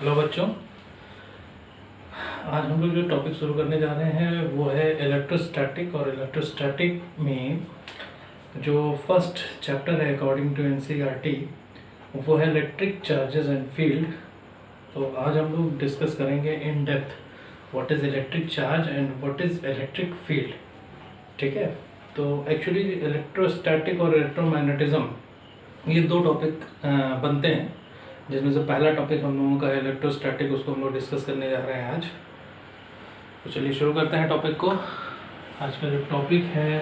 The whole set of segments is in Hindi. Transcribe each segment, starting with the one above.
हेलो बच्चों, आज हम लोग जो टॉपिक शुरू करने जा रहे हैं वो है इलेक्ट्रोस्टैटिक। और इलेक्ट्रोस्टैटिक में जो फर्स्ट चैप्टर है अकॉर्डिंग टू एनसीईआरटी वो है इलेक्ट्रिक चार्जेस एंड फील्ड। तो आज हम लोग डिस्कस करेंगे in depth what is electric charge and what is electric field. ठीक है, तो एक्चुअली इलेक्ट्रोस्टैटिक और इलेक्ट्रोमैग्नेटिज्म ये दो टॉपिक बनते हैं, जिसमें से पहला टॉपिक हम लोगों का है इलेक्ट्रोस्टैटिक, उसको हम लोग डिस्कस करने जा रहे हैं आज। तो चलिए शुरू करते हैं टॉपिक को। आज का जो टॉपिक है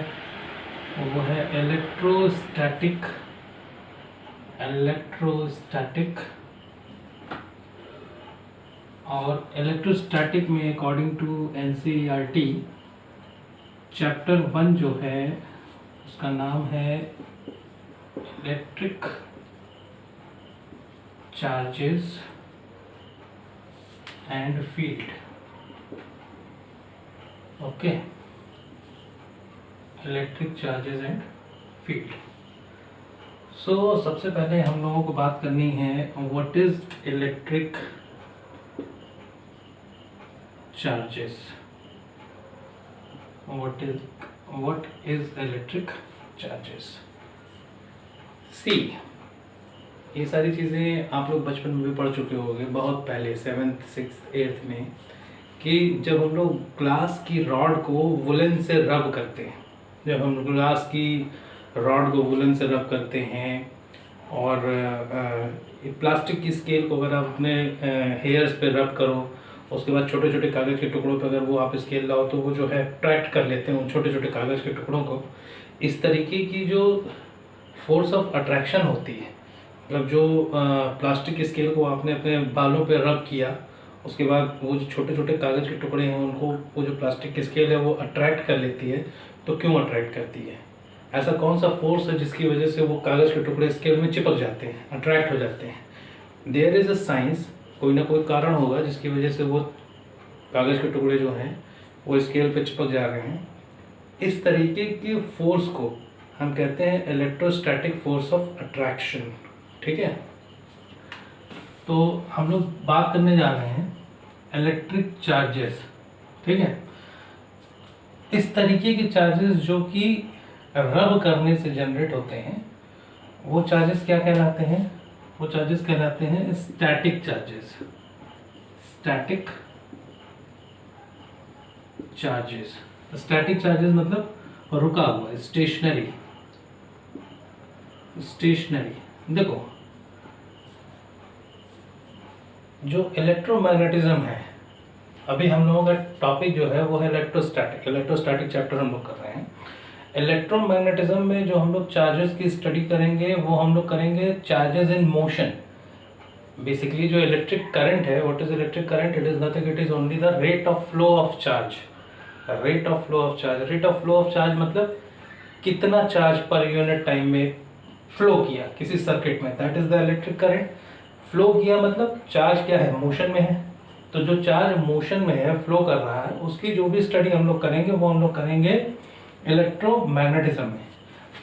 वो है इलेक्ट्रोस्टैटिक। और इलेक्ट्रोस्टैटिक में अकॉर्डिंग टू एनसीईआरटी चैप्टर 1 जो है उसका नाम है electric charges and field. Okay, electric charges and field. So सबसे पहले हम लोगों को बात करनी है what is electric charges. What is electric charges. See, ये सारी चीज़ें आप लोग बचपन में भी पढ़ चुके होंगे, बहुत पहले 7th 6th 8th में, कि जब हम लोग ग्लास की रॉड को वुलन से रब करते हैं, जब हम ग्लास की रॉड को वुलन से रब करते हैं और प्लास्टिक की स्केल को अगर आप अपने हेयर्स पे रब करो, उसके बाद छोटे छोटे कागज़ के टुकड़ों पे अगर वो आप स्केल लाओ तो वो जो है अट्रैक्ट कर लेते हैं उन छोटे छोटे कागज़ के टुकड़ों को। इस तरीके की जो फोर्स ऑफ अट्रैक्शन होती है, मतलब जो प्लास्टिक की स्केल को आपने अपने बालों पे रब किया, उसके बाद वो जो छोटे छोटे कागज़ के टुकड़े हैं उनको वो जो प्लास्टिक की स्केल है वो अट्रैक्ट कर लेती है। तो क्यों अट्रैक्ट करती है? ऐसा कौन सा फोर्स है जिसकी वजह से वो कागज़ के टुकड़े स्केल में चिपक जाते हैं, अट्रैक्ट हो जाते हैं? देयर इज़ अ साइंस, कोई ना कोई कारण होगा जिसकी वजह से वो कागज़ के टुकड़े जो हैं वो स्केल पे चिपक जा रहे हैं। इस तरीके की फोर्स को हम कहते हैं इलेक्ट्रोस्टैटिक फोर्स ऑफ अट्रैक्शन। ठीक है, तो हम लोग बात करने जा रहे हैं इलेक्ट्रिक चार्जेस। ठीक है, इस तरीके के चार्जेस जो कि रब करने से जनरेट होते हैं वो चार्जेस क्या कहलाते हैं? वो चार्जेस कहलाते हैं static charges. Static charges, static charges मतलब रुका हुआ, स्टेशनरी। देखो, जो इलेक्ट्रोमैग्नेटिज्म है, अभी हम लोगों का टॉपिक जो है वो है इलेक्ट्रोस्टैटिक चैप्टर हम लोग कर रहे हैं। इलेक्ट्रोमैग्नेटिज्म में जो हम लोग चार्जेस की स्टडी करेंगे वो हम लोग करेंगे चार्जेस इन मोशन। बेसिकली जो इलेक्ट्रिक करंट है, what is electric current? It is nothing, it is only the rate of flow of charge. Rate of flow of charge मतलब कितना चार्ज पर यूनिट टाइम में फ्लो किया किसी सर्किट में, that is the electric current. Flow किया मतलब चार्ज क्या है? मोशन में है। तो जो चार्ज मोशन में है, फ्लो कर रहा है, उसकी जो भी स्टडी हम लोग करेंगे वो हम लोग करेंगे इलेक्ट्रोमैग्नेटिज्म में।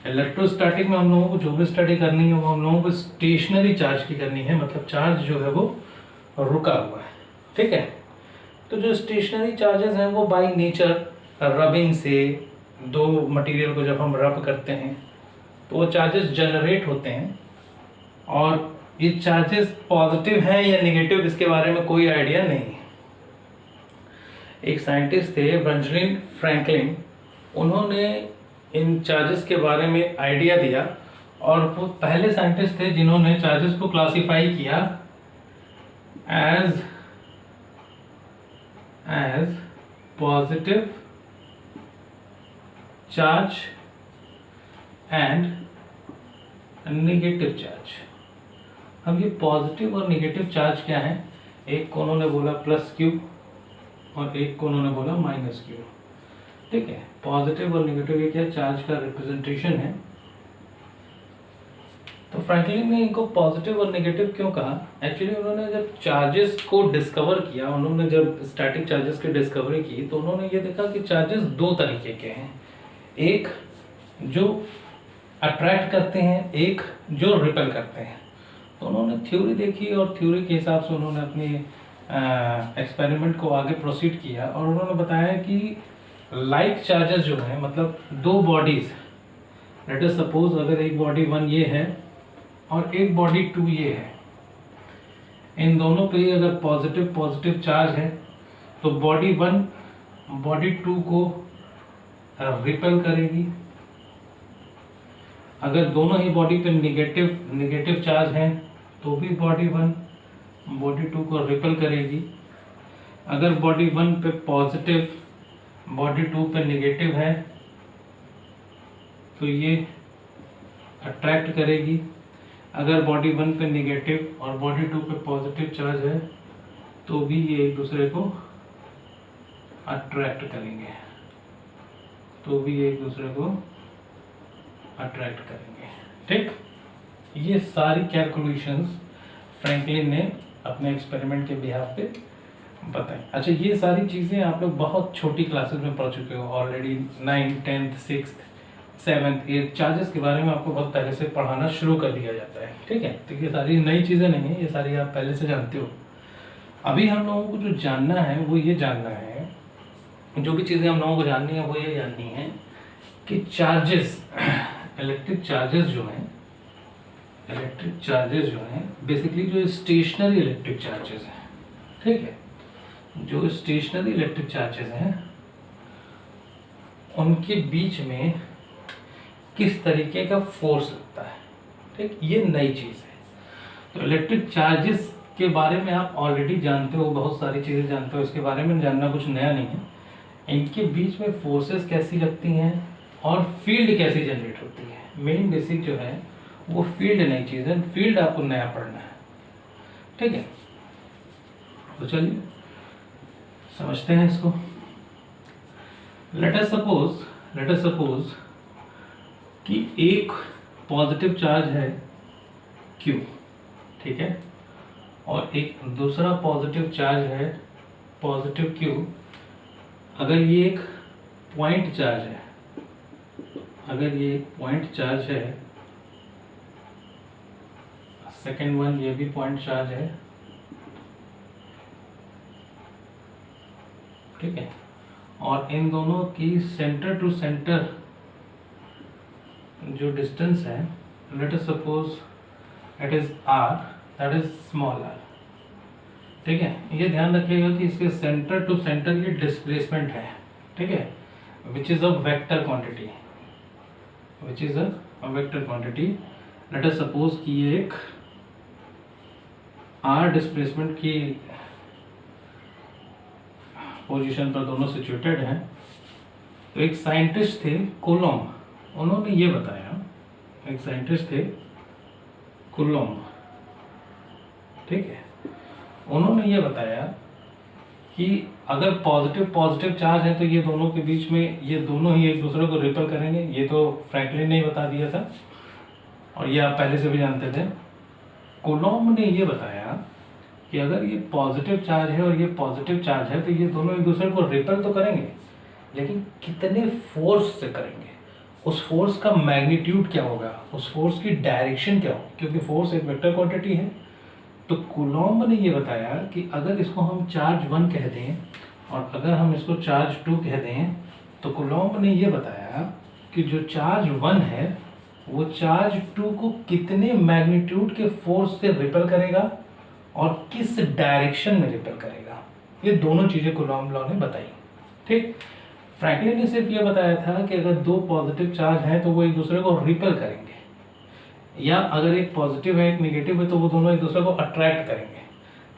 इलेक्ट्रोस्टैटिक में हम लोगों को जो भी स्टडी करनी है वो हम लोगों को स्टेशनरी चार्ज की करनी है, मतलब चार्ज जो है वो रुका हुआ है। ठीक है, तो जो स्टेशनरी चार्जेस हैं वो बाय नेचर रबिंग से, दो मटेरियल को जब हम रब करते हैं तो वो चार्जेस जनरेट होते हैं। और ये चार्जेस पॉजिटिव हैं या नेगेटिव इसके बारे में कोई आइडिया नहीं। एक साइंटिस्ट थे बेंजामिन फ्रैंकलिन, उन्होंने इन चार्जेस के बारे में आइडिया दिया और वो पहले साइंटिस्ट थे जिन्होंने चार्जेस को क्लासिफाई किया as positive charge and negative charge. अब ये पॉजिटिव और नेगेटिव चार्ज क्या है? एक को उन्होंने बोला प्लस क्यू और एक को उन्होंने बोला माइनस क्यू। ठीक है, पॉजिटिव और नेगेटिव ये क्या चार्ज का रिप्रेजेंटेशन है। तो फ्रैंकलिन ने इनको पॉजिटिव और नेगेटिव क्यों कहा? एक्चुअली उन्होंने जब चार्जेस को डिस्कवर किया, उन्होंने जब स्टैटिक चार्जेस की डिस्कवरी की तो उन्होंने ये देखा कि चार्जेस दो तरीके के हैं, एक जो अट्रैक्ट करते हैं, एक जो रिपेल करते हैं। तो उन्होंने थ्योरी देखी और थ्योरी के हिसाब से उन्होंने अपनी एक्सपेरिमेंट को आगे प्रोसीड किया और उन्होंने बताया कि लाइक चार्जेस जो हैं, मतलब दो बॉडीज, लेट अस सपोज अगर एक बॉडी 1 ये है और एक बॉडी 2 ये है, इन दोनों पे अगर पॉजिटिव पॉजिटिव चार्ज है तो बॉडी 1 बॉडी 2 को रिपेल करेगी। अगर दोनों ही बॉडी पे नेगेटिव चार्ज है तो भी बॉडी 1 बॉडी 2 को रिपेल करेगी। अगर बॉडी 1 पे पॉजिटिव बॉडी 2 पे नेगेटिव है तो ये अट्रैक्ट करेगी। अगर बॉडी 1 पे नेगेटिव और बॉडी 2 पे पॉजिटिव चार्ज है तो भी ये एक दूसरे को अट्रैक्ट करेंगे, तो भी एक दूसरे को अट्रैक्ट करेंगे। ठीक, ये सारी कैलकुलेशंस फ्रैंकलिन ने अपने एक्सपेरिमेंट के बिहाफ पे बताई। अच्छा, ये सारी चीज़ें आप लोग बहुत छोटी क्लासेस में पढ़ चुके हो already, 9th 10th 6th 7th 8th charges के बारे में आपको बहुत पहले से पढ़ाना शुरू कर दिया जाता है। ठीक है, तो ये सारी नई चीज़ें नहीं है, ये सारी आप पहले से जानते हो। अभी हम लोगों को जो जानना है वो ये जानना है, जो भी चीज़ें हम लोगों को जाननी है वो ये जाननी है कि चार्जेस, इलेक्ट्रिक चार्जेस जो हैं बेसिकली जो स्टेशनरी इलेक्ट्रिक चार्जेस हैं, ठीक है, जो स्टेशनरी इलेक्ट्रिक चार्जेस हैं उनके बीच में किस तरीके का फोर्स लगता है। ठीक, ये नई चीज़ है। तो इलेक्ट्रिक चार्जेस के बारे में आप ऑलरेडी जानते हो, बहुत सारी चीज़ें जानते हो, इसके बारे में जानना कुछ नया नहीं है। इनके बीच में फोर्सेस कैसी लगती हैं और फील्ड कैसी जनरेट होती है, मेन बेसिक जो है वो फील्ड नई चीज़ है, फील्ड आपको नया पढ़ना है। ठीक है, तो चलिए समझते हैं इसको। लेट अस सपोज कि एक पॉजिटिव चार्ज है Q, ठीक है, और एक दूसरा पॉजिटिव चार्ज है पॉजिटिव Q। अगर ये एक पॉइंट चार्ज है, सेकेंड वन ये भी पॉइंट चार्ज है, ठीक है, और इन दोनों की सेंटर टू सेंटर जो डिस्टेंस है, let us suppose it is r, that is small r। ठीक है, ये ध्यान रखिएगा कि इसके सेंटर टू सेंटर ये डिस्प्लेसमेंट है, ठीक है, which is a vector quantity. Let us suppose कि ये एक r डिस्प्लेसमेंट की पोजीशन पर दोनों सिचुएटेड हैं। तो एक साइंटिस्ट थे कूलॉम, उन्होंने ये बताया, एक साइंटिस्ट थे कूलॉम, ठीक है, उन्होंने ये बताया कि अगर पॉजिटिव चार्ज है तो ये दोनों के बीच में ये दोनों ही एक दूसरे को रिपेल करेंगे। ये तो फ्रैंकलिन ने ही बता दिया था और ये आप पहले से भी जानते थे। कूलॉम ने ये बताया कि अगर ये पॉजिटिव चार्ज है और ये पॉजिटिव चार्ज है तो ये दोनों एक दूसरे को रिपेल तो करेंगे, लेकिन कितने फोर्स से करेंगे, उस फोर्स का मैग्नीट्यूड क्या होगा, उस फोर्स की डायरेक्शन क्या होगी, क्योंकि फोर्स एक वेक्टर क्वांटिटी है। तो कूलॉम ने ये बताया कि अगर इसको हम चार्ज 1 कह दें और अगर हम इसको चार्ज 2 कह दें, तो कूलॉम ने ये बताया कि जो चार्ज 1 है वो चार्ज 2 को कितने मैग्नीट्यूड के फोर्स से रिपेल करेगा और किस डायरेक्शन में रिपेल करेगा। ये दोनों चीज़ें कूलॉम लॉ ने बताई। ठीक, फ्रैंकलिन ने सिर्फ ये बताया था कि अगर दो पॉजिटिव चार्ज हैं तो वो एक दूसरे को रिपेल करेंगे, या अगर एक पॉजिटिव है एक नेगेटिव है तो वो दोनों एक दूसरे को अट्रैक्ट करेंगे,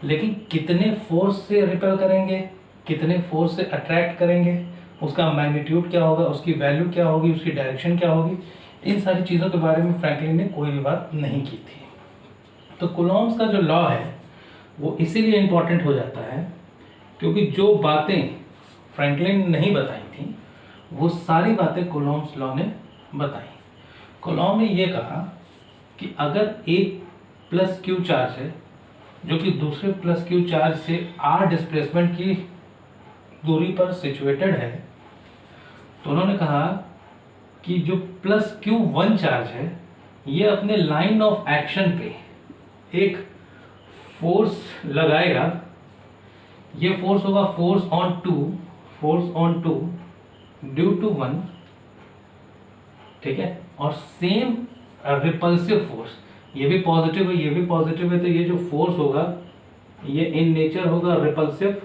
लेकिन कितने फोर्स से रिपेल करेंगे, कितने फोर्स से अट्रैक्ट करेंगे, उसका मैग्नीट्यूड क्या होगा, उसकी वैल्यू क्या होगी, उसकी डायरेक्शन क्या होगी, इन सारी चीज़ों के बारे में फ्रैंकलिन ने कोई भी बात नहीं की थी। तो कूलॉम्स का जो लॉ है वो इसीलिए इम्पॉर्टेंट हो जाता है क्योंकि जो बातें फ्रैंकलिन ने नहीं बताई थी वो सारी बातें कूलॉम्स लॉ ने बताई। कूलॉम ने ये कहा कि अगर एक प्लस क्यू चार्ज है जो कि दूसरे प्लस क्यू चार्ज से r डिस्प्लेसमेंट की दूरी पर सिचुएटेड है, तो उन्होंने कहा कि जो प्लस Q1 चार्ज है ये अपने लाइन ऑफ एक्शन पे एक फोर्स लगाएगा, ये फोर्स होगा force on two due to one, ठीक है, और सेम रिपल्सिव फोर्स, ये भी पॉजिटिव है ये भी पॉजिटिव है, तो ये जो फोर्स होगा ये इन नेचर होगा रिपल्सिव,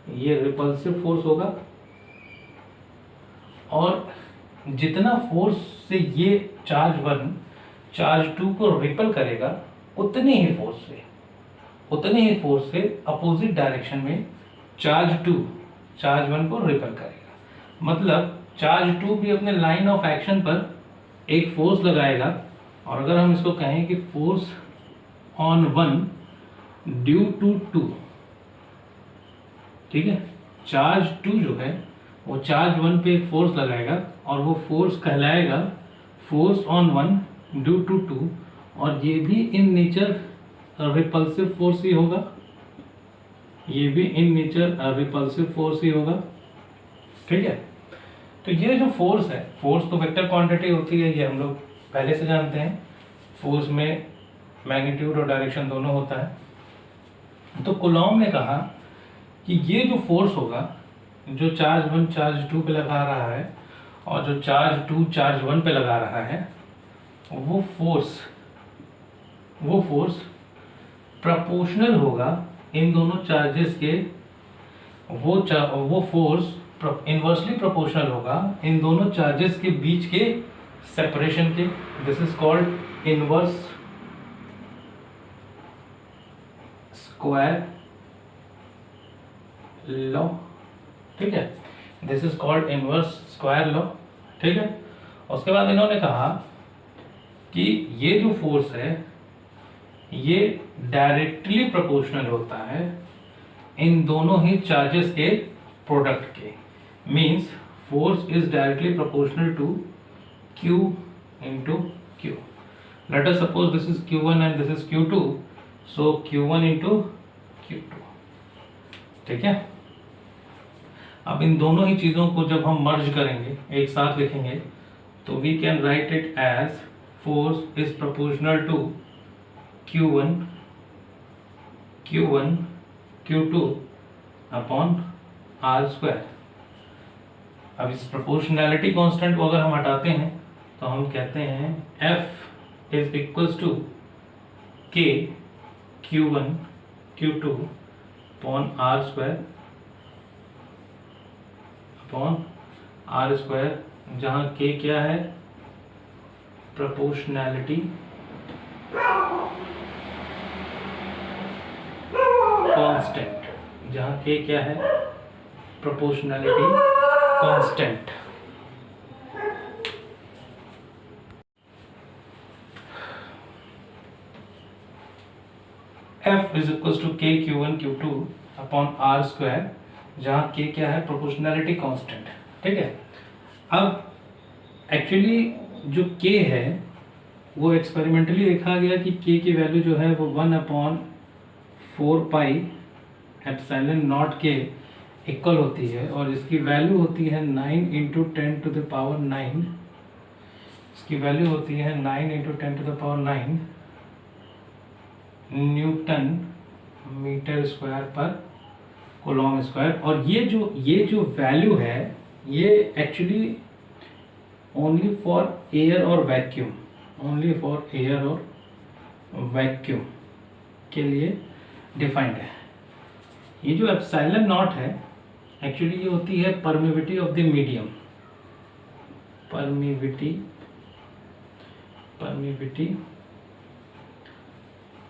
ये रिपल्सिव फोर्स होगा, और जितना फोर्स से ये चार्ज 1 चार्ज 2 को रिपल करेगा उतने ही फोर्स से अपोजिट डायरेक्शन में चार्ज 2 चार्ज 1 को रिपल करेगा। मतलब चार्ज 2 भी अपने लाइन ऑफ एक्शन पर एक फोर्स लगाएगा, और अगर हम इसको कहें कि फोर्स ऑन 1 ड्यू टू 2, ठीक है, चार्ज 2 जो है वो चार्ज 1 पे एक फोर्स लगाएगा और वो फोर्स कहलाएगा फोर्स ऑन 1 ड्यू टू 2, और ये भी इन नेचर रिपल्सिव फोर्स ही होगा, ये भी इन नेचर रिपल्सिव फोर्स ही होगा, ठीक है। तो ये जो फोर्स है, फोर्स तो वेक्टर क्वांटिटी होती है, ये हम लोग पहले से जानते हैं, फोर्स में मैग्नीट्यूड और डायरेक्शन दोनों होता है। तो कूलॉम ने कहा कि ये जो फोर्स होगा जो चार्ज 1 चार्ज 2 पे लगा रहा है और जो चार्ज 2 चार्ज 1 पे लगा रहा है, वो फोर्स प्रोपोर्शनल होगा इन दोनों चार्जेस के, वो फोर्स इनवर्सली प्रोपोर्शनल होगा इन दोनों चार्जेस के बीच के सेपरेशन के। This is called inverse square law, ठीक है, this is called inverse square law, ठीक है। उसके बाद इन्होंने कहा कि ये जो फोर्स है ये डायरेक्टली प्रोपोर्शनल होता है इन दोनों ही चार्जेस के प्रोडक्ट के, means force is directly proportional to Q into Q. Let us suppose this is Q1 and this is Q2, so Q1 into Q2, ठीक है। अब इन दोनों ही चीजों को जब हम मर्ज करेंगे, एक साथ लिखेंगे, तो we can write it as force is proportional to Q1 Q2 upon R²। अब इस प्रोपोर्शनैलिटी कांस्टेंट को अगर हम हटाते हैं तो हम कहते हैं F is equals to K Q1 Q2 upon R², जहाँ K क्या है, प्रोपोर्शनैलिटी कांस्टेंट, जहाँ K क्या है, proportionality constant. F is equal to K Q1 Q2 upon R², जहाँ K क्या है, प्रोपोर्शनैलिटी कांस्टेंट, ठीक है। अब एक्चुअली जो K है वो एक्सपेरिमेंटली देखा गया कि K की वैल्यू जो है वो 1/4 पाई एप्सिलॉन नॉट के इक्वल होती है, और इसकी वैल्यू होती है 9 × 10⁹, इसकी वैल्यू होती है 9 × 10⁹ न्यूटन मीटर स्क्वायर पर कूलॉम स्क्वायर। और ये जो वैल्यू है ये एक्चुअली ओनली फॉर एयर और वैक्यूम के लिए डिफाइंड है। ये जो एप्सिलॉन नॉट है एक्चुअली ये होती है permittivity of the medium, permittivity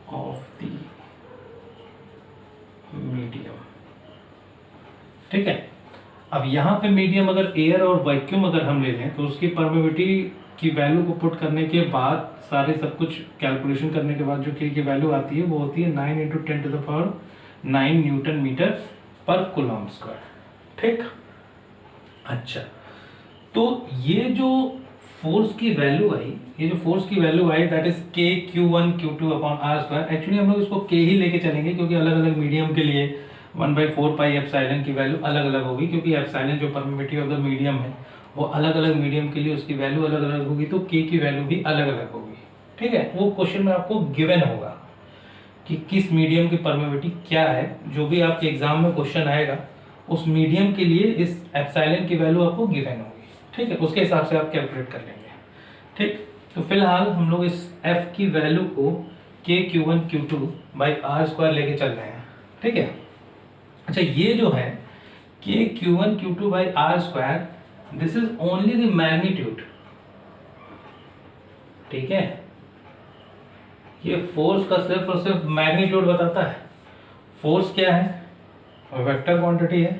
of the medium, ठीक है। अब यहाँ पे मीडियम अगर एयर और वैक्यूम अगर हम ले लें तो उसकी परमिविटी की वैल्यू को पुट करने के बाद, सारे सब कुछ कैलकुलेशन करने के बाद जो K की वैल्यू आती है वो होती है 9 × 10⁹ न्यूटन मीटर पर कूलॉम स्क्वायर, ठीक। अच्छा, तो ये जो फोर्स की value I that is K Q1 Q2 upon R²। Actually हम लोग इसको K ही लेके चलेंगे क्योंकि अलग अलग मीडियम के लिए 1/4 पाई एप्सिलॉन की वैल्यू अलग अलग होगी, क्योंकि एप्सिलॉन जो परमिविटी ऑफ द मीडियम है वो अलग अलग मीडियम के लिए उसकी वैल्यू अलग अलग होगी, तो K की वैल्यू भी अलग अलग होगी, ठीक है, वो क्वेश्चन में आपको गिवन होगा कि किस मीडियम की परमेबिलिटी क्या है। जो भी आपके एग्जाम में क्वेश्चन आएगा उस मीडियम के लिए इस एप्सिलॉन की वैल्यू आपको गिवन होगी, ठीक है, उसके हिसाब से आप कैलकुलेट कर लेंगे। ठीक, तो फिलहाल हम लोग इस एफ की वैल्यू को K Q one Q two by R square लेके चल रहे हैं, ठीक है। अच्छा, ये जो है K Q one Q two by R square, this is only the magnitude, ठीक है। ये फोर्स का सिर्फ और सिर्फ मैग्नीट्यूड बताता है। फोर्स क्या है? वेक्टर क्वांटिटी है।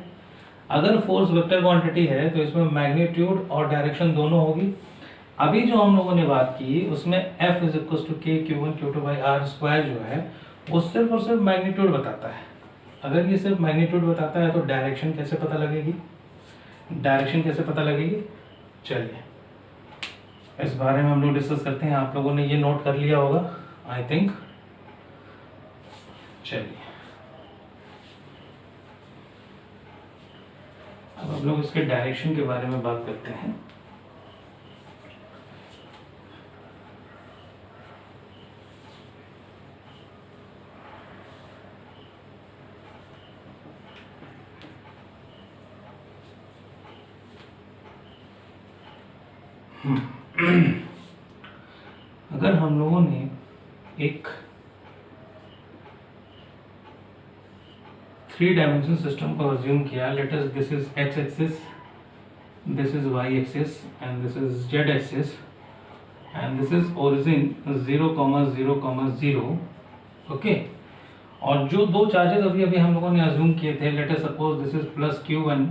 अगर फोर्स वेक्टर क्वांटिटी है तो इसमें मैग्नीट्यूड और डायरेक्शन दोनों होगी। अभी जो हम लोगों ने बात की उसमें F is equal to K Q one Q two by R square जो है वो सिर्फ और सिर्फ मैग्नीट्यूड बताता है। अगर ये सिर्फ मैग्नीट्यूड बताता है तो डायरेक्शन कैसे पता लगेगी? डायरेक्शन कैसे पता लगेगी? चलिए इस बारे में हम लोग डिस्कस करते हैं। आप लोगों ने ये नोट कर लिया होगा आई थिंक। चलिए अब हम लोग इसके डायरेक्शन के बारे में बात करते हैं। अगर हम लोगों ने एक 3 डायमेंशन सिस्टम को अज्यूम किया, let us this is x axis, this is y axis and this is z axis and this is origin 0,0,0, okay. और जो दो चार्जेस अभी अभी हम लोगों ने अज्यूम किए थे, let us suppose this is plus q1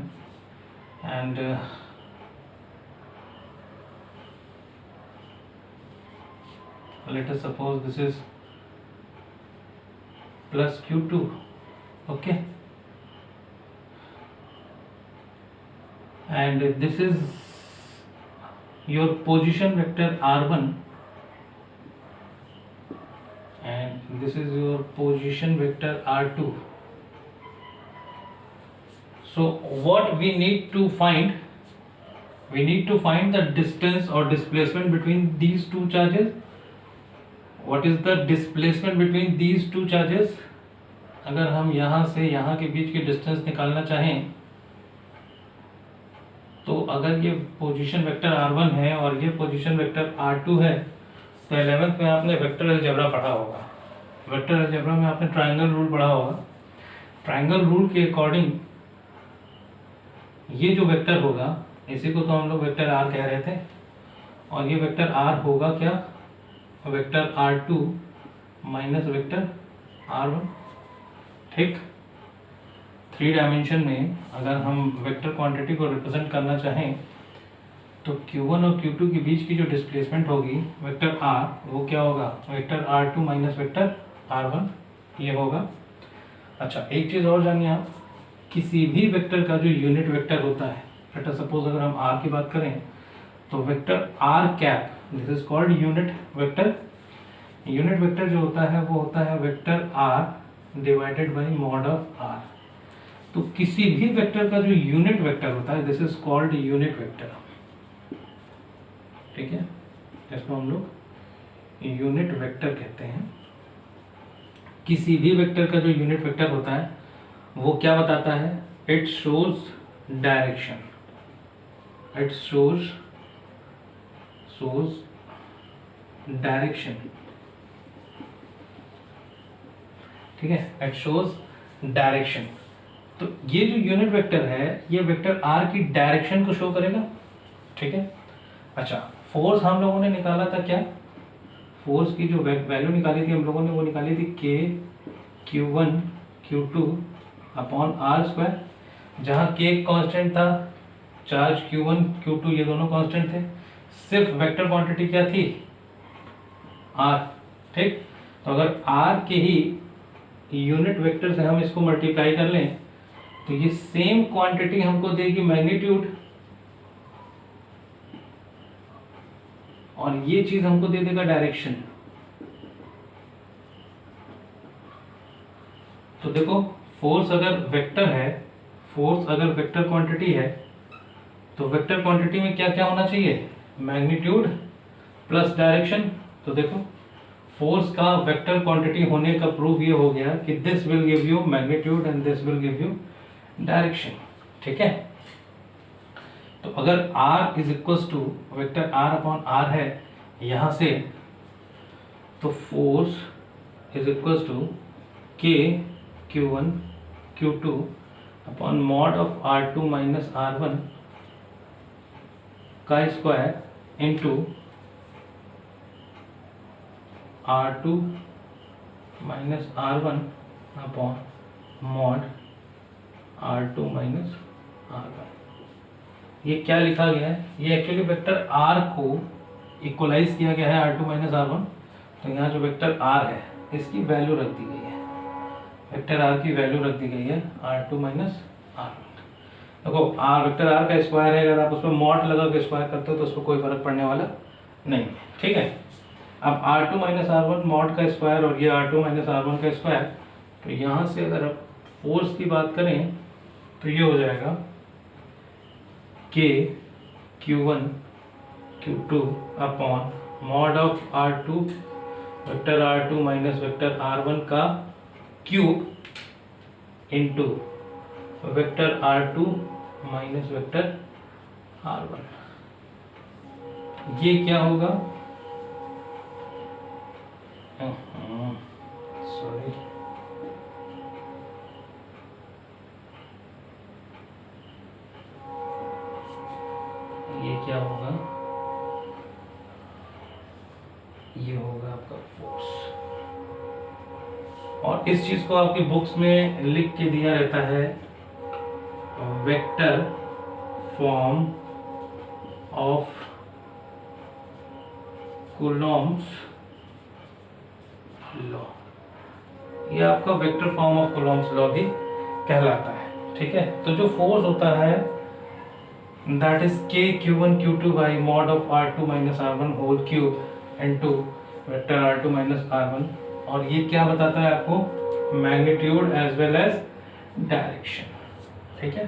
and let us suppose this is plus q2, okay, and this is your position vector r1 and this is your position vector r2. So what we need to find, we need to find the distance or displacement between these two charges. What is the displacement between these two charges? अगर हम यहाँ से यहाँ के बीच की डिस्टेंस निकालना चाहें तो अगर ये पोजीशन वेक्टर r1 है और ये पोजीशन वेक्टर r2 है तो 11th में आपने वेक्टर अलजेब्रा पढ़ा होगा। वेक्टर अलजेब्रा में आपने ट्रायंगल रूल पढ़ा होगा। ट्रायंगल रूल के अकॉर्डिंग ये जो वेक्टर होगा इसी को तो हम लोग वेक्टर r कह रहे थे, और ये वेक्टर r होगा क्या? Vector r2 minus vector r1, ठीक। 3 डायमेंशन में अगर हम वेक्टर क्वांटिटी को रिप्रेजेंट करना चाहें तो q1 और q2 के बीच की जो डिस्प्लेसमेंट होगी वेक्टर r, वो क्या होगा? Vector r2 minus vector r1, ये होगा। अच्छा, एक चीज़ और जानिए आप, किसी भी वेक्टर का जो यूनिट वेक्टर होता है, लेट अस सपोज अगर हम r की बात करें तो vector r cap, this is called unit vector. Unit vector जो होता है वो होता है vector r divided by mod of r। तो किसी भी वेक्टर का जो यूनिट वेक्टर होता है this is called unit vector, ठीक है। इसको हम लोग यूनिट वेक्टर कहते हैं। किसी भी वेक्टर का जो यूनिट वेक्टर होता है वो क्या बताता है? It shows direction, it shows direction, ठीक है, इट शोज डायरेक्शन। तो ये जो यूनिट वेक्टर है ये वेक्टर r की डायरेक्शन को शो करेगा, ठीक है। अच्छा, फोर्स हम लोगों ने निकाला था क्या? फोर्स की जो वैल्यू निकाली थी हम लोगों ने वो निकाली थी k q1 q2 upon r square, जहाँ k कांस्टेंट था, चार्ज q1 q2 ये दोनों कांस्टेंट थे, सिर्फ वेक्टर क्वांटिटी क्या थी? r, ठीक। तो अगर r के ही यूनिट वेक्टर से हम इसको मल्टीप्लाई कर लें तो ये सेम क्वांटिटी हमको देगी मैग्नीट्यूड, और ये चीज हमको दे देगा डायरेक्शन। तो देखो, फोर्स अगर वेक्टर है, फोर्स अगर वेक्टर क्वांटिटी है तो वेक्टर क्वांटिटी में क्या क्या होना चाहिए? Magnitude plus direction. तो देखो फोर्स का वेक्टर क्वांटिटी होने का प्रूफ ये हो गया कि this will give you magnitude and this will give you direction. ठीक है, तो अगर r is equal to vector r upon r है यहां से, तो force is equal to k q1 q2 upon mod of r2 minus r1 का square into r2 minus r1 upon mod r2 minus r1। ये क्या लिखा गया है, ये एक्चुअली वेक्टर r को इक्वलाइज किया गया है r2 माइनस r1। तो यहाँ जो वेक्टर r है इसकी वैल्यू रख दी गई है, वेक्टर r की वैल्यू रख दी गई है r2 माइनस r1। देखो वेक्टर r का स्क्वायर है, अगर आप उसमें मॉड लगा के स्क्वायर करते हो तो उसमें कोई फर्क पड़ने वाला नहीं है। ठीक है, अब r2 माइनस r1 मॉड का स्क्वायर और ये r2 माइनस r1 का स्क्वायर, तो यहाँ से अगर आप फोर्स की बात करें तो ये हो जाएगा k q1 q2 upon mod of r2 vector r2 minus vector r1 का cube into vector r2 minus vector r1। ये क्या होगा, सॉरी ये क्या होगा, ये होगा आपका फोर्स। और इस चीज को आपकी बुक्स में लिख के दिया रहता है vector form of Coulomb's law, ये आपका vector form of Coulomb's law भी कहलाता है। ठीक है, तो जो फोर्स होता है that is k q1 q2 by mod of r2 minus r1 whole cube into vector r2 minus r1। और ये क्या बताता है आपको, magnitude as well as direction. ठीक है।